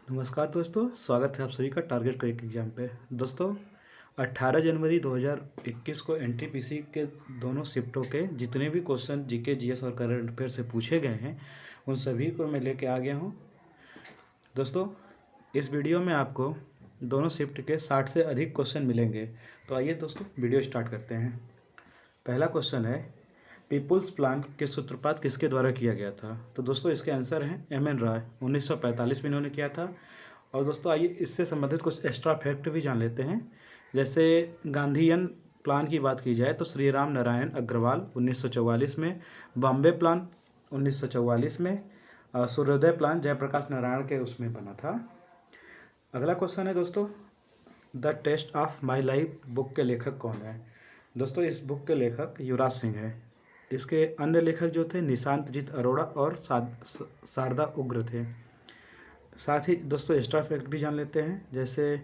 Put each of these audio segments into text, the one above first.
नमस्कार दोस्तों, स्वागत है आप सभी का टारगेट क्रैक एग्जाम पे। दोस्तों 18 जनवरी 2021 को एनटीपीसी के दोनों शिफ्टों के जितने भी क्वेश्चन जीके जीएस और करंट अफेयर से पूछे गए हैं उन सभी को मैं लेके आ गया हूं। दोस्तों इस वीडियो में आपको दोनों शिफ्ट के 60 से अधिक क्वेश्चन मिलेंगे। तो आइए दोस्तों वीडियो स्टार्ट करते हैं। पहला क्वेश्चन है, पीपुल्स प्लान के सूत्रपात किसके द्वारा किया गया था? तो दोस्तों इसके आंसर हैं एम.एन. रॉय। 1945 में इन्होंने किया था। और दोस्तों आइए इससे संबंधित कुछ एक्स्ट्रा फैक्ट भी जान लेते हैं। जैसे गांधीयन प्लान की बात की जाए तो श्री राम नारायण अग्रवाल 1944 में, बॉम्बे प्लान 1944 में, सूर्योदय प्लान जयप्रकाश नारायण के उसमें बना था। अगला क्वेश्चन है दोस्तों, the test of my life book के लेखक कौन है? दोस्तों इस बुक के लेखक युवराज सिंह है। इसके अन्य लेखक जो थे निशांतजीत अरोड़ा और शारदा उग्र थे। साथ ही दोस्तों एक्स्ट्रा फैक्ट भी जान लेते हैं। जैसे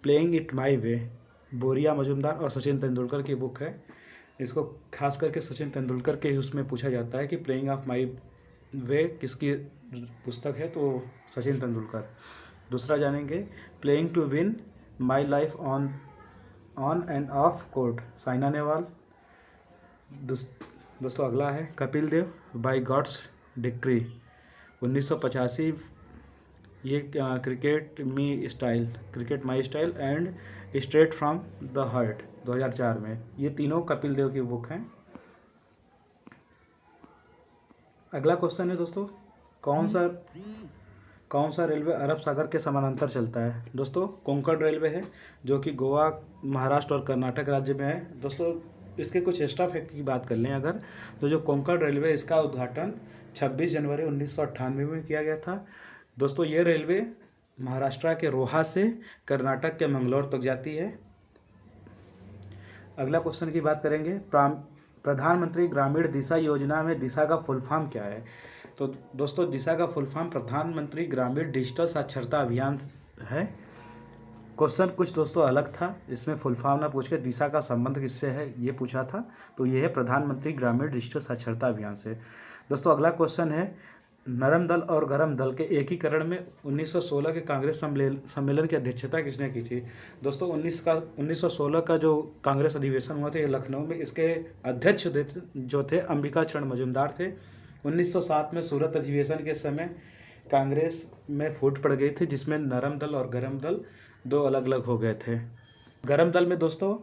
प्लेइंग इट माई वे बोरिया मजुमदार और सचिन तेंदुलकर की बुक है। इसको खास करके सचिन तेंदुलकर के उसमें पूछा जाता है कि प्लेइंग ऑफ माई वे किसकी पुस्तक है, तो सचिन तेंदुलकर। दूसरा जानेंगे, playing to win my life on and off court Saina Nehwal. दोस्तों अगला है Kapil Dev by God's decree 1985। ये cricket my style and straight from the heart 2004 में। ये तीनों कपिल देव की बुक हैं। अगला क्वेश्चन है दोस्तों, कौन सा रेलवे अरब सागर के समानांतर चलता है? दोस्तों कोंकण रेलवे है, जो कि गोवा, महाराष्ट्र और कर्नाटक राज्य में है। दोस्तों इसके कुछ एक्स्ट्रा फैक्ट की बात कर लें अगर, तो जो कोंकण रेलवे इसका उद्घाटन 26 जनवरी 1998 में किया गया था। दोस्तों ये रेलवे महाराष्ट्र के रोहा से कर्नाटक के मंगलौर तक जाती है। अगला क्वेश्चन की बात करेंगे, प्रधानमंत्री ग्रामीण दिशा योजना में दिशा का फुल फॉर्म क्या है? तो दोस्तों दिशा का फुल फॉर्म प्रधानमंत्री ग्रामीण डिजिटल साक्षरता अभियान है। क्वेश्चन कुछ दोस्तों अलग था, इसमें फुल फॉर्म ना पूछ के दिशा का संबंध किससे है ये पूछा था। तो ये है प्रधानमंत्री ग्रामीण डिजिटल साक्षरता अभियान से। दोस्तों अगला क्वेश्चन है, नरम दल और गरम दल के एकीकरण में 1916 के कांग्रेस सम्मेलन की अध्यक्षता किसने की थी? दोस्तों 1916 का जो कांग्रेस अधिवेशन हुआ था ये लखनऊ में, इसके अध्यक्ष जो थे अंबिका चरण मजूमदार थे। 1907 में सूरत अधिवेशन के समय कांग्रेस में फूट पड़ गई थी, जिसमें नरम दल और गरम दल दो अलग अलग हो गए थे। गरम दल में दोस्तों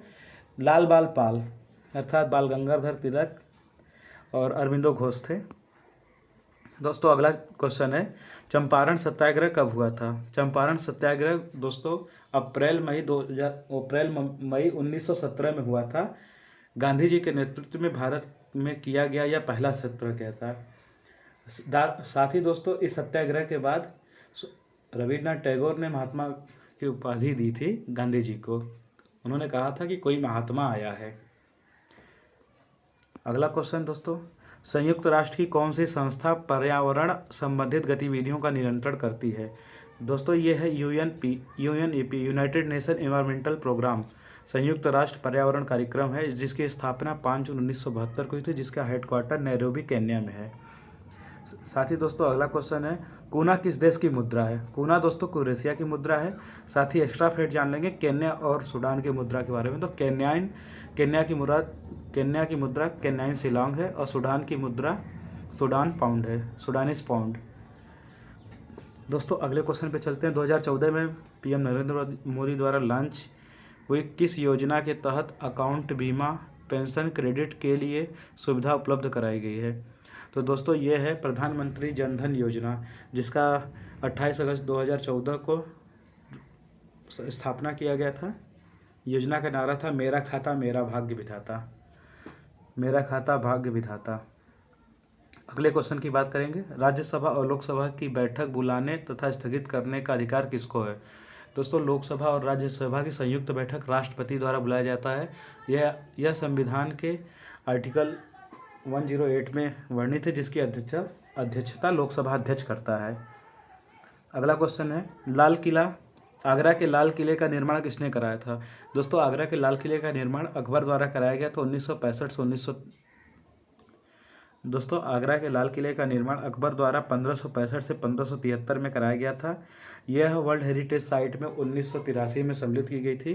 लाल बाल पाल अर्थात बाल गंगाधर तिलक और अरविंदो घोष थे। दोस्तों अगला क्वेश्चन है, चंपारण सत्याग्रह कब हुआ था? चंपारण सत्याग्रह दोस्तों अप्रैल मई 1917 में हुआ था। गांधी जी के नेतृत्व में भारत में किया गया यह पहला सत्याग्रह था। साथ ही दोस्तों इस सत्याग्रह के बाद रविन्द्रनाथ टैगोर ने महात्मा की उपाधि दी थी गांधी जी को। उन्होंने कहा था कि कोई महात्मा आया है। अगला क्वेश्चन दोस्तों, संयुक्त राष्ट्र की कौन सी संस्था पर्यावरण संबंधित गतिविधियों का नियंत्रण करती है? दोस्तों ये है UNEP United Nation Environmental Programme. संयुक्त राष्ट्र पर्यावरण कार्यक्रम है, जिसकी स्थापना 5 जून 1972 को हुई थी, जिसका हेडक्वार्टर नैरोबी केन्या में है। साथ ही दोस्तों अगला क्वेश्चन है, कूना किस देश की मुद्रा है? कूना दोस्तों क्रोएशिया की मुद्रा है। साथ ही एक्स्ट्रा फैक्ट जान लेंगे केन्या और सूडान की मुद्रा के बारे में। तो केन्या की मुद्रा केन्याइन शिलोंग है और सूडान की मुद्रा सूडान पाउंड है, सूडानिस पाउंड। दोस्तों अगले क्वेश्चन पे चलते हैं। 2014 में पीएम नरेंद्र मोदी द्वारा लॉन्च हुई किस योजना के तहत अकाउंट बीमा पेंशन क्रेडिट के लिए सुविधा उपलब्ध कराई गई है? तो दोस्तों ये है प्रधानमंत्री जन धन योजना, जिसका 28 अगस्त 2014 को स्थापना किया गया था। योजना का नारा था मेरा खाता मेरा भाग्य विधाता, मेरा खाता भाग्य विधाता। अगले क्वेश्चन की बात करेंगे, राज्यसभा और लोकसभा की बैठक बुलाने तथा स्थगित करने का अधिकार किसको है? दोस्तों लोकसभा और राज्यसभा की संयुक्त बैठक राष्ट्रपति द्वारा बुलाया जाता है। यह संविधान के आर्टिकल 108 में वर्णित है, जिसकी अध्यक्षता लोकसभा अध्यक्ष करता है। अगला क्वेश्चन है, आगरा के लाल किले का निर्माण किसने कराया था? दोस्तों आगरा के लाल किले का निर्माण अकबर द्वारा कराया गया था 1965 से दोस्तों आगरा के लाल किले का निर्माण अकबर द्वारा 1565 से 1573 में कराया गया था। यह वर्ल्ड हेरिटेज साइट में 1983 में सम्मिलित की गई थी।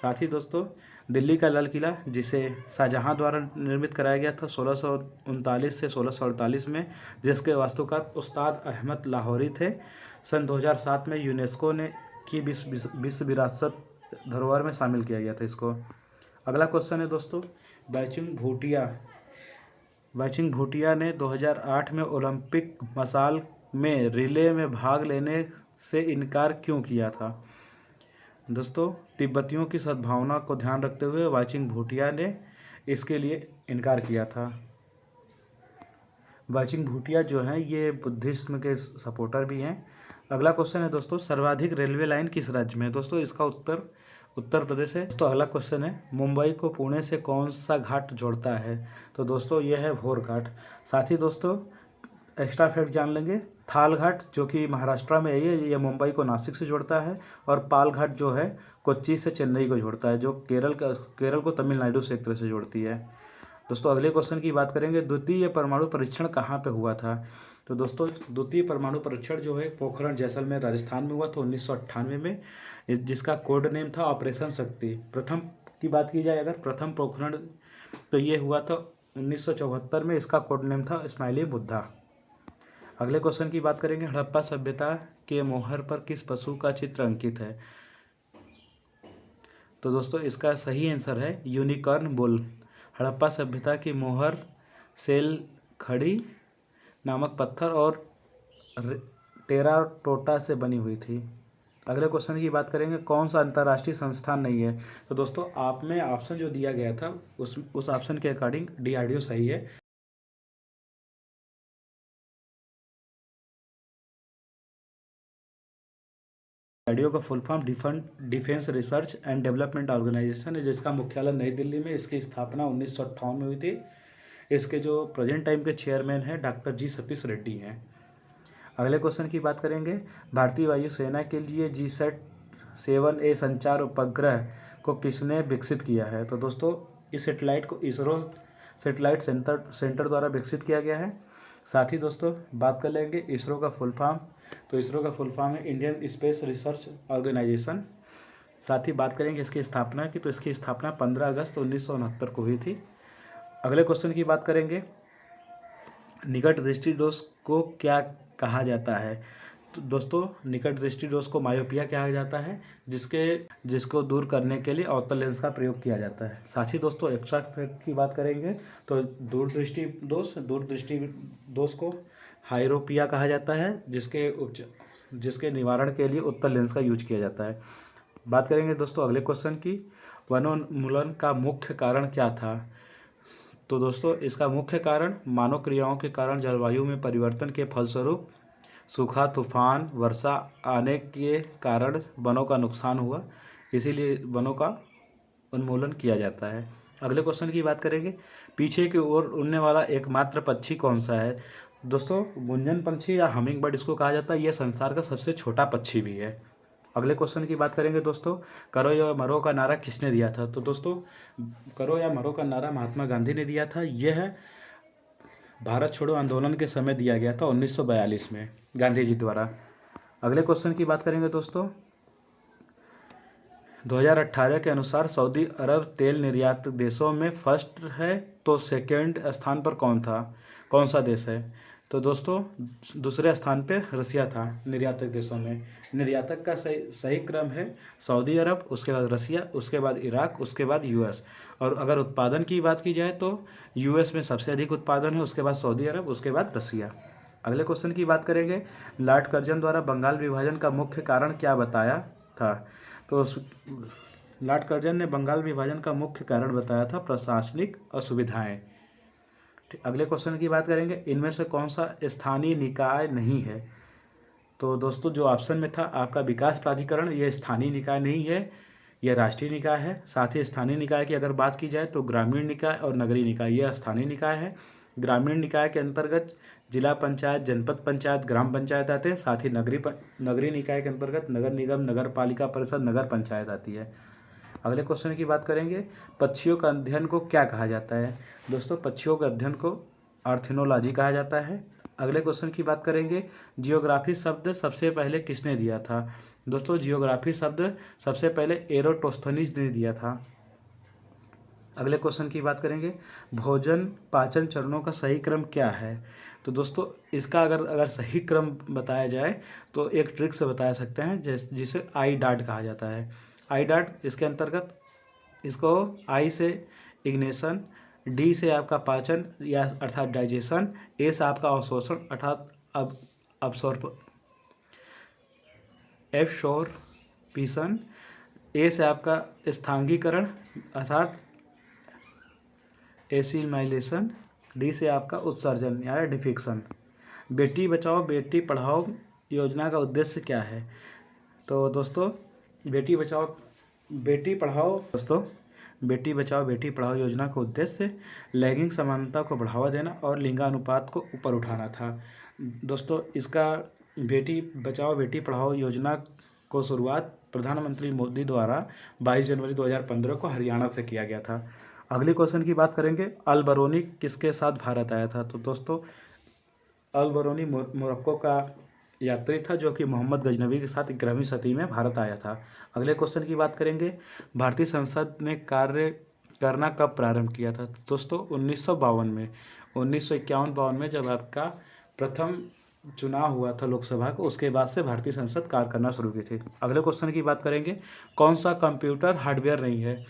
साथ ही दोस्तों दिल्ली का लाल किला, जिसे शाहजहां द्वारा निर्मित कराया गया था 1639 से 1648 में, जिसके वास्तुकार उस्ताद अहमद लाहौरी थे। सन 2007 में यूनेस्को ने की विश्व विरासत धरोहर में शामिल किया गया था इसको। अगला क्वेश्चन है दोस्तों, बाइचुंग भूटिया ने 2008 में ओलंपिक मशाल में रिले में भाग लेने से इनकार क्यों किया था? दोस्तों तिब्बतियों की सद्भावना को ध्यान रखते हुए बाइचुंग भूटिया ने इसके लिए इनकार किया था। बाइचुंग भूटिया जो हैं ये बुद्धिज्म के सपोर्टर भी हैं। अगला क्वेश्चन है दोस्तों, सर्वाधिक रेलवे लाइन किस राज्य में है? दोस्तों इसका उत्तर उत्तर प्रदेश है। तो अगला क्वेश्चन है, मुंबई को पुणे से कौन सा घाट जोड़ता है? तो दोस्तों यह है भोर घाट। साथ ही दोस्तों एक्स्ट्रा फैक्ट जान लेंगे, थाल घाट जो कि महाराष्ट्र में है, ये मुंबई को नासिक से जोड़ता है। और पाल घाट जो है कोच्चि से चेन्नई को जोड़ता है, जो केरल को तमिलनाडु से एक तरह से जोड़ती है। दोस्तों अगले क्वेश्चन की बात करेंगे, द्वितीय परमाणु परीक्षण कहाँ पे हुआ था? तो दोस्तों द्वितीय परमाणु परीक्षण जो है पोखरण जैसलमेर राजस्थान में हुआ था 1998 में, जिसका कोड नेम था ऑपरेशन शक्ति। प्रथम की बात की जाए अगर प्रथम पोखरण, तो ये हुआ था 1974 में, इसका कोड नेम था स्माइली बुद्धा। अगले क्वेश्चन की बात करेंगे, हड़प्पा सभ्यता के मोहर पर किस पशु का चित्र अंकित है? तो दोस्तों इसका सही आंसर है यूनिकॉर्न बुल। हड़प्पा सभ्यता की मोहर सेल खड़ी नामक पत्थर और टेराटोटा से बनी हुई थी। अगले क्वेश्चन की बात करेंगे, कौन सा अंतर्राष्ट्रीय संस्थान नहीं है? तो दोस्तों आप में ऑप्शन जो दिया गया था उस ऑप्शन के अकॉर्डिंग DRDO सही है। DRDO का full form Defence Research and Development Organisation है, जिसका मुख्यालय नई दिल्ली में, इसकी स्थापना 1958 में हुई थी। इसके जो प्रेजेंट टाइम के चेयरमैन हैं डॉक्टर जी सतीश रेड्डी हैं। अगले क्वेश्चन की बात करेंगे, भारतीय वायुसेना के लिए G7A संचार उपग्रह को किसने विकसित किया है? तो दोस्तों इस सेटेलाइट को इसरो सेटेलाइट सेंटर द्वारा विकसित किया गया है। साथ ही दोस्तों बात कर लेंगे इसरो का फुल फॉर्म, तो इसरो का फुल फॉर्म है इंडियन स्पेस रिसर्च ऑर्गेनाइजेशन। साथ ही बात करेंगे इसकी स्थापना की, तो इसकी स्थापना 15 अगस्त 1969 को हुई थी। अगले क्वेश्चन की बात करेंगे, निकट दृष्टि दोष को क्या कहा जाता है? तो दोस्तों निकट दृष्टि दोष को मायोपिया कहा जाता है, जिसको दूर करने के लिए अवतल लेंस का प्रयोग किया जाता है। साथ ही दोस्तों एक्स्ट्रा फैक्ट की बात करेंगे, तो दूरदृष्टि दोष को हाइरोपिया कहा जाता है, जिसके निवारण के लिए उत्तल लेंस का यूज किया जाता है। बात करेंगे दोस्तों अगले क्वेश्चन की, वनोन्मूलन का मुख्य कारण क्या था? तो दोस्तों इसका मुख्य कारण मानव क्रियाओं के कारण जलवायु में परिवर्तन के फलस्वरूप सूखा, तूफान, वर्षा आने के कारण वनों का नुकसान हुआ, इसीलिए वनों का उन्मूलन किया जाता है। अगले क्वेश्चन की बात करेंगे, पीछे की ओर उड़ने वाला एकमात्र पक्षी कौन सा है? दोस्तों गुंजन पंछी या हमिंग बर्ड इसको कहा जाता है, यह संसार का सबसे छोटा पक्षी भी है। अगले क्वेश्चन की बात करेंगे दोस्तों, करो या मरो का नारा किसने दिया था? तो दोस्तों करो या मरो का नारा महात्मा गांधी ने दिया था। यह भारत छोड़ो आंदोलन के समय दिया गया था 1942 में गांधी जी द्वारा। अगले क्वेश्चन की बात करेंगे दोस्तों, 2018 के अनुसार सऊदी अरब तेल निर्यात देशों में फर्स्ट है, तो सेकेंड स्थान पर कौन सा देश है? तो दोस्तों दूसरे स्थान पे रसिया था निर्यातक देशों में। निर्यातक का सही क्रम है सऊदी अरब, उसके बाद रसिया, उसके बाद इराक, उसके बाद US। और अगर उत्पादन की बात की जाए तो US में सबसे अधिक उत्पादन है, उसके बाद सऊदी अरब, उसके बाद रसिया। अगले क्वेश्चन की बात करेंगे, लॉर्ड कर्जन द्वारा बंगाल विभाजन का मुख्य कारण क्या बताया था? तो लॉर्ड कर्जन ने बंगाल विभाजन का मुख्य कारण बताया था प्रशासनिक असुविधाएं। अगले क्वेश्चन की बात करेंगे, इनमें से कौन सा स्थानीय निकाय नहीं है? तो दोस्तों जो ऑप्शन में था आपका विकास प्राधिकरण, यह स्थानीय निकाय नहीं है, यह राष्ट्रीय निकाय है। साथ ही स्थानीय निकाय की अगर बात की जाए तो ग्रामीण निकाय और नगरीय निकाय, यह स्थानीय निकाय है। ग्रामीण निकाय के अंतर्गत जिला पंचायत, जनपद पंचायत, ग्राम पंचायत आते हैं। साथ ही नगरीय निकाय के अंतर्गत नगर निगम, नगर पालिका परिषद, नगर पंचायत आती है। अगले क्वेश्चन की बात करेंगे, पक्षियों का अध्ययन को क्या कहा जाता है? दोस्तों पक्षियों के अध्ययन को आर्थिनोलॉजी कहा जाता है। अगले क्वेश्चन की बात करेंगे, जियोग्राफी शब्द सबसे पहले किसने दिया था? दोस्तों जियोग्राफी शब्द सबसे पहले एरोटोस्थनीज ने दिया था। अगले क्वेश्चन की बात करेंगे, भोजन पाचन चरणों का सही क्रम क्या है? तो दोस्तों इसका अगर सही क्रम बताया जाए तो एक ट्रिक से बता सकते हैं, जिसे आई डाट कहा जाता है। आई डाट इसके अंतर्गत इसको आई से इग्निशन, डी से आपका पाचन या अर्थात डाइजेशन, ए से आपका अवशोषण अर्थात अब अब्सॉर्ब एब्सॉर्प्शन, ए से आपका स्थांगीकरण अर्थात एसिमाइलेशन, डी से आपका उत्सर्जन यानी डिफिक्शन। बेटी बचाओ बेटी पढ़ाओ योजना का उद्देश्य क्या है? तो दोस्तों बेटी बचाओ बेटी पढ़ाओ बेटी पढ़ाओ योजना का उद्देश्य लैंगिक समानता को बढ़ावा देना और लिंगानुपात को ऊपर उठाना था। दोस्तों इसका बेटी बचाओ बेटी पढ़ाओ योजना को शुरुआत प्रधानमंत्री मोदी द्वारा 22 जनवरी 2015 को हरियाणा से किया गया था। अगले क्वेश्चन की बात करेंगे, अल बरूनी किसके साथ भारत आया था? तो दोस्तों अल बरूनी मोरक्को का यात्री था जो कि मोहम्मद गजनवी के साथ 11वीं सदी में भारत आया था। अगले क्वेश्चन की बात करेंगे, भारतीय संसद ने कार्य करना कब प्रारंभ किया था? तो दोस्तों 1952 में 1951-52 में जब आपका प्रथम चुनाव हुआ था लोकसभा को, उसके बाद से भारतीय संसद कार्य करना शुरू की थी। अगले क्वेश्चन की बात करेंगे, कौन सा कंप्यूटर हार्डवेयर नहीं है?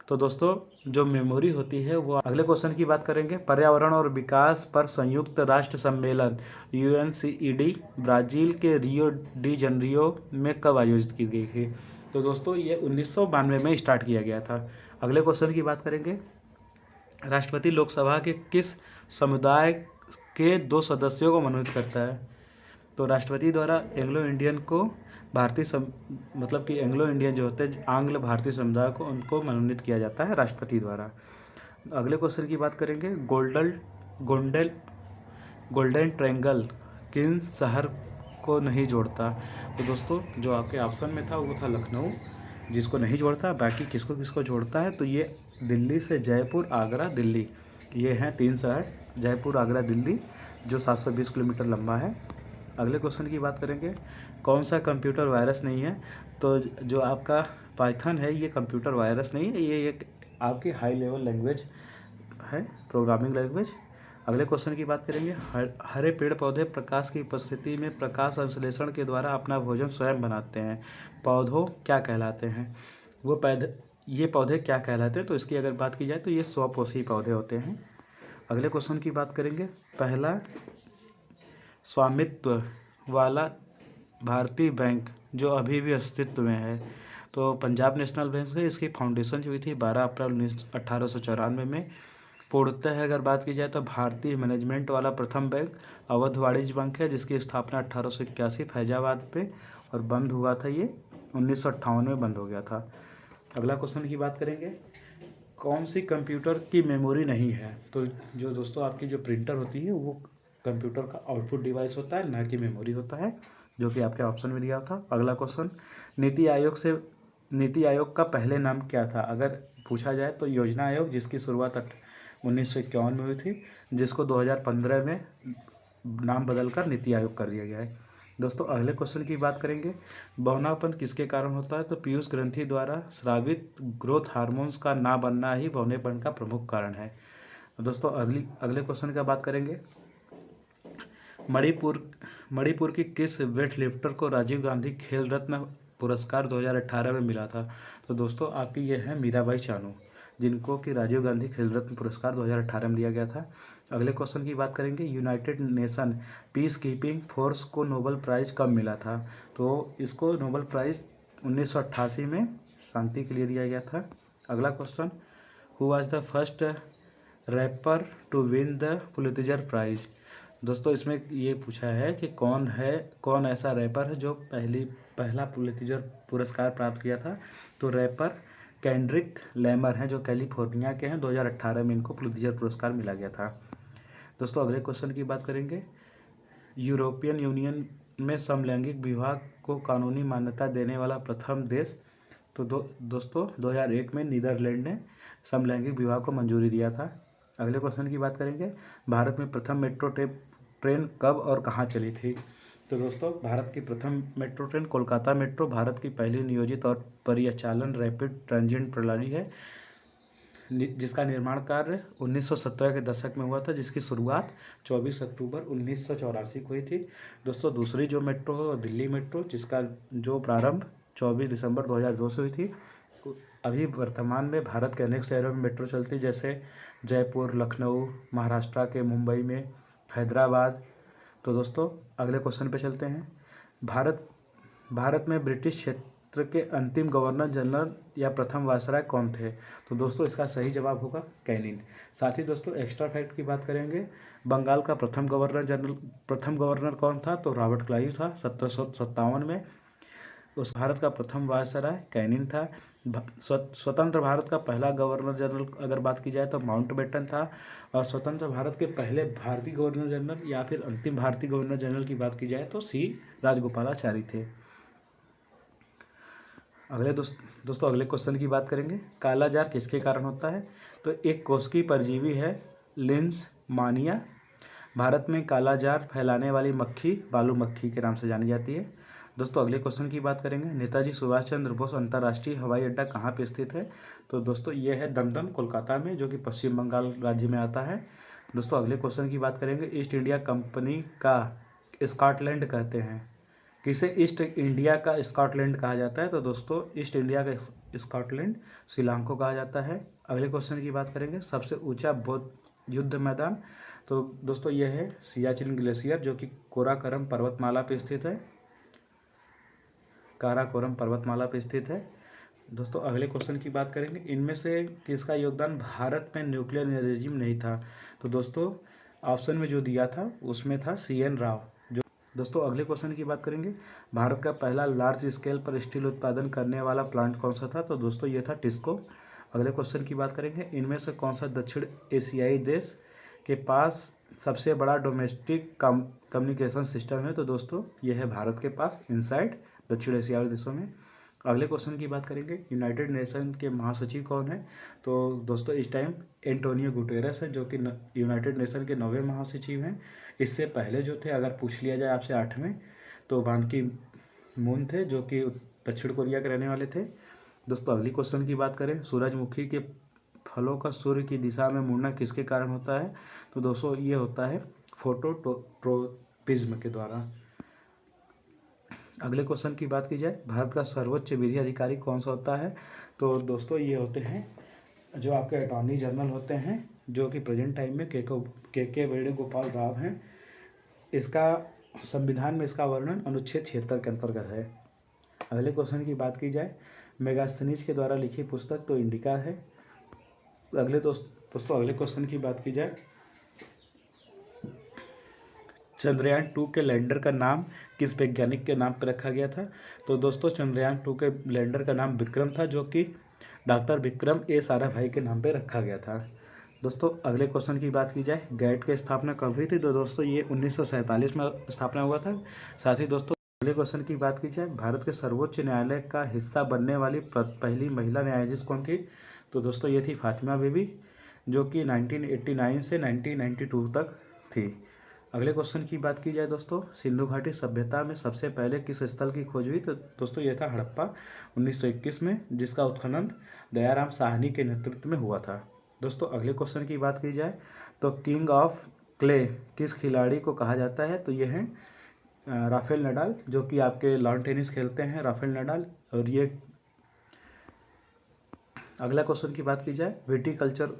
तो दोस्तों जो मेमोरी होती है वो। अगले क्वेश्चन की बात करेंगे, पर्यावरण और विकास पर संयुक्त राष्ट्र सम्मेलन UNCED ब्राजील के रियो डी जनरियो में कब आयोजित की गई थी? तो दोस्तों ये 1992 में स्टार्ट किया गया था। अगले क्वेश्चन की बात करेंगे, राष्ट्रपति लोकसभा के किस समुदाय के 2 सदस्यों को मनोनीत करता है? तो राष्ट्रपति द्वारा एंग्लो इंडियन को मतलब कि एंग्लो इंडियन जो होते हैं आंग्ल भारतीय समुदाय को, उनको मनोनीत किया जाता है राष्ट्रपति द्वारा। अगले क्वेश्चन की बात करेंगे, गोल्डन ट्रायंगल किन शहर को नहीं जोड़ता? तो दोस्तों जो आपके ऑप्शन में था वो था लखनऊ, जिसको नहीं जोड़ता। बाकी किसको किसको जोड़ता है? तो ये दिल्ली से जयपुर, आगरा, दिल्ली, ये हैं 3 शहर, जयपुर, आगरा, दिल्ली, जो 720 किलोमीटर लंबा है। अगले क्वेश्चन की बात करेंगे, कौन सा कंप्यूटर वायरस नहीं है? तो जो आपका पाइथन है ये कंप्यूटर वायरस नहीं है, ये एक आपकी हाई लेवल लैंग्वेज है, प्रोग्रामिंग लैंग्वेज। अगले क्वेश्चन की बात करेंगे, हरे पेड़ पौधे प्रकाश की उपस्थिति में प्रकाश संश्लेषण के द्वारा अपना भोजन स्वयं बनाते हैं, पौधों क्या कहलाते हैं? ये पौधे क्या कहलाते हैं? तो इसकी अगर बात की जाए तो ये स्वपोषी पौधे होते हैं। अगले क्वेश्चन की बात करेंगे, पहला स्वामित्व वाला भारतीय बैंक जो अभी भी अस्तित्व में है, तो पंजाब नेशनल बैंक है। इसकी फाउंडेशन जो हुई थी 12 अप्रैल 1894 में। पूर्णतः अगर बात की जाए तो भारतीय मैनेजमेंट वाला प्रथम बैंक अवध वाणिज्य बैंक है, जिसकी स्थापना 1881 फैजाबाद पे और बंद हुआ था, ये 1958 में बंद हो गया था। अगला क्वेश्चन की बात करेंगे, कौन सी कंप्यूटर की मेमोरी नहीं है? तो जो दोस्तों आपकी जो प्रिंटर होती है वो कंप्यूटर का आउटपुट डिवाइस होता है, ना कि मेमोरी होता है, जो कि आपके ऑप्शन में दिया था। अगला क्वेश्चन, नीति आयोग का पहले नाम क्या था? अगर पूछा जाए तो योजना आयोग, जिसकी शुरुआत 1951 में हुई थी, जिसको 2015 में नाम बदलकर नीति आयोग कर दिया गया है। दोस्तों अगले क्वेश्चन की बात करेंगे, बौनापन किसके कारण होता है? तो पीयूष ग्रंथि द्वारा स्रावित ग्रोथ हार्मोन्स का ना बनना ही बौनेपन का प्रमुख कारण है। दोस्तों अगले क्वेश्चन का बात करेंगे, मणिपुर की किस वेट लिफ्टर को राजीव गांधी खेल रत्न पुरस्कार 2018 में मिला था? तो दोस्तों आपकी ये है मीराबाई चानू, जिनको कि राजीव गांधी खेल रत्न पुरस्कार 2018 में दिया गया था। अगले क्वेश्चन की बात करेंगे, United nation peace keeping force को नोबेल प्राइज़ कब मिला था? तो इसको नोबेल प्राइज़ 1988 में शांति के लिए दिया गया था। अगला question, who was the first rapper to win the Pulitzer prize? दोस्तों इसमें ये पूछा है कि कौन ऐसा रैपर है जो पहला पुलित्जर पुरस्कार प्राप्त किया था? तो रैपर केंड्रिक लैमर हैं, जो कैलिफोर्निया के हैं। 2018 में इनको पुलित्जर पुरस्कार मिला गया था। दोस्तों अगले क्वेश्चन की बात करेंगे, यूरोपियन यूनियन में समलैंगिक विवाह को कानूनी मान्यता देने वाला प्रथम देश? तो दोस्तों 2001 में नीदरलैंड ने समलैंगिक विवाह को मंजूरी दिया था। अगले क्वेश्चन की बात करेंगे, भारत में प्रथम मेट्रो ट्रेन कब और कहाँ चली थी। तो दोस्तों भारत की प्रथम metro train Kolkata metro Bharat की पहली नियोजित और परिचालन रैपिड ट्रांजिट प्रणाली है, जिसका निर्माण कार्य 1917 के दशक में हुआ था, जिसकी शुरुआत 24 अक्टूबर 1984 को हुई थी। दोस्तों दूसरी जो मेट्रो है वो दिल्ली मेट्रो, जिसका जो प्रारंभ 24 दिसंबर 2002 से हुई थी। अभी वर्तमान में भारत के अनेक शहरों में मेट्रो चलती है, जैसे जयपुर, लखनऊ, महाराष्ट्र के मुंबई में, हैदराबाद। तो दोस्तों अगले क्वेश्चन पे चलते हैं। भारत में ब्रिटिश क्षेत्र के अंतिम गवर्नर जनरल या प्रथम वायसराय कौन थे। तो दोस्तों इसका सही जवाब होगा कैनिंग। साथ ही दोस्तों एक्स्ट्रा फैक्ट की बात करेंगे, बंगाल का प्रथम गवर्नर कौन था। तो रॉबर्ट क्लाइव था 1757 में। उस भारत का प्रथम वायसराय कैनिंग था। स्वतंत्र भारत का पहला गवर्नर जनरल अगर बात की जाए तो माउंटबेटन था। और स्वतंत्र भारत के पहले भारतीय गवर्नर जनरल या फिर अंतिम भारतीय गवर्नर जनरल की बात की जाए तो सी राजगोपालाचारी थे। दोस्तों अगले क्वेश्चन की बात करेंगे, काला जार किसके कारण होता है। तो एक कोशिकीय परजीवी है लिंसमानिया। भारत में काला जार फैलाने वाली मक्खी बालू मक्खी के नाम से जानी जाती है। दोस्तों अगले क्वेश्चन की बात करेंगे, नेताजी सुभाष चंद्र बोस अंतर्राष्ट्रीय हवाई अड्डा कहाँ पे स्थित है। तो दोस्तों ये है दमदम कोलकाता में, जो कि पश्चिम बंगाल राज्य में आता है। दोस्तों अगले क्वेश्चन की बात करेंगे, ईस्ट इंडिया कंपनी का स्कॉटलैंड कहते हैं, किसे ईस्ट इंडिया का स्कॉटलैंड कहा जाता है। तो दोस्तों ईस्ट इंडिया का स्कॉटलैंड शिलांग को कहा जाता है। अगले क्वेश्चन की बात करेंगे, सबसे ऊंचा बौद्ध युद्ध मैदान। तो दोस्तों यह है सियाचिन ग्लेशियर, जो कि काराकोरम पर्वतमाला पे स्थित है। काराकोरम पर्वतमाला पे स्थित है। दोस्तों अगले क्वेश्चन की बात करेंगे, इनमें से किसका योगदान भारत में न्यूक्लियर एनर्जी में नहीं था। तो दोस्तों ऑप्शन में जो दिया था उसमें था CN राव। जो दोस्तों अगले क्वेश्चन की बात करेंगे, भारत का पहला लार्ज स्केल पर स्टील उत्पादन करने वाला प्लांट कौन सा था। तो दोस्तों ये था टिस्को। अगले क्वेश्चन की बात करेंगे, इनमें से कौन सा दक्षिण एशियाई देश के पास सबसे बड़ा डोमेस्टिक कम्युनिकेशन सिस्टम है। तो दोस्तों यह है भारत के पास इनसाइट दक्षिण एशियाई देशों में। अगले क्वेश्चन की बात करेंगे, यूनाइटेड नेशन के महासचिव कौन है। तो दोस्तों इस टाइम एंटोनियो गुटेरेस है, जो कि यूनाइटेड नेशन के 9वें महासचिव हैं। इससे पहले जो थे, अगर पूछ लिया जाए आपसे 8वें, तो बान की मून थे, जो कि दक्षिण कोरिया के रहने वाले थे। दोस्तों अगली क्वेश्चन की बात करें, सूरजमुखी के फलों का सूर्य की दिशा में मुड़ना किसके कारण होता है। तो दोस्तों ये होता है फोटोट्रोपिज्म के द्वारा। अगले क्वेश्चन की बात की जाए, भारत का सर्वोच्च विधि अधिकारी कौन सा होता है। तो दोस्तों ये होते हैं जो आपके अटॉर्नी जनरल होते हैं, जो कि प्रेजेंट टाइम में के वेणुगोपाल राव हैं। इसका संविधान में इसका वर्णन अनुच्छेद 76 के अंतर्गत है। अगले क्वेश्चन की बात की जाए, मेगास्थनीज के द्वारा लिखी पुस्तक तो इंडिका है। दोस्तों अगले क्वेश्चन की बात की जाए, चंद्रयान 2 के लैंडर का नाम किस वैज्ञानिक के नाम पर रखा गया था। तो दोस्तों चंद्रयान 2 के लैंडर का नाम विक्रम था, जो कि डॉक्टर विक्रम ए साराभाई के नाम पर रखा गया था। दोस्तों अगले क्वेश्चन की बात की जाए, गैट की स्थापना कब हुई थी। तो दोस्तों ये 1947 में स्थापना हुआ था। साथ ही दोस्तों अगले क्वेश्चन की बात की जाए, भारत के सर्वोच्च न्यायालय का हिस्सा बनने वाली पहली महिला न्यायाधीश कौन थी। तो दोस्तों ये थी फातिमा बीबी, जो कि 1989 से 1992 तक थी। अगले क्वेश्चन की बात की जाए दोस्तों, सिंधु घाटी सभ्यता में सबसे पहले किस स्थल की खोज हुई। तो दोस्तों यह था हड़प्पा 1921 में, जिसका उत्खनन दयाराम साहनी के नेतृत्व में हुआ था। दोस्तों अगले क्वेश्चन की बात की जाए तो किंग ऑफ क्ले किस खिलाड़ी को कहा जाता है। तो ये हैं राफेल नडाल, जो कि आपके लॉन टेनिस खेलते हैं राफेल नडाल। और ये अगला क्वेश्चन की बात की जाए, विटीकल्चर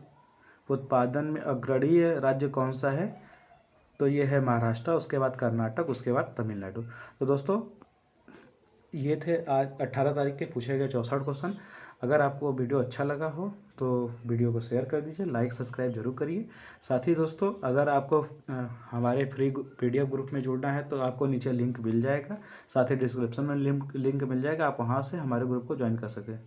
उत्पादन में अग्रणीय राज्य कौन सा है। तो ये है महाराष्ट्र, उसके बाद कर्नाटक, उसके बाद तमिलनाडु। तो दोस्तों ये थे आज 18 तारीख के पूछे गए 64 क्वेश्चन। अगर आपको वीडियो अच्छा लगा हो तो वीडियो को शेयर कर दीजिए, लाइक सब्सक्राइब जरूर करिए। साथ ही दोस्तों अगर आपको हमारे फ्री PDF ग्रुप में जुड़ना है तो आपको नीचे लिंक मिल जाएगा, साथ ही डिस्क्रिप्शन में लिंक मिल जाएगा, आप वहाँ से हमारे ग्रुप को ज्वाइन कर सकें।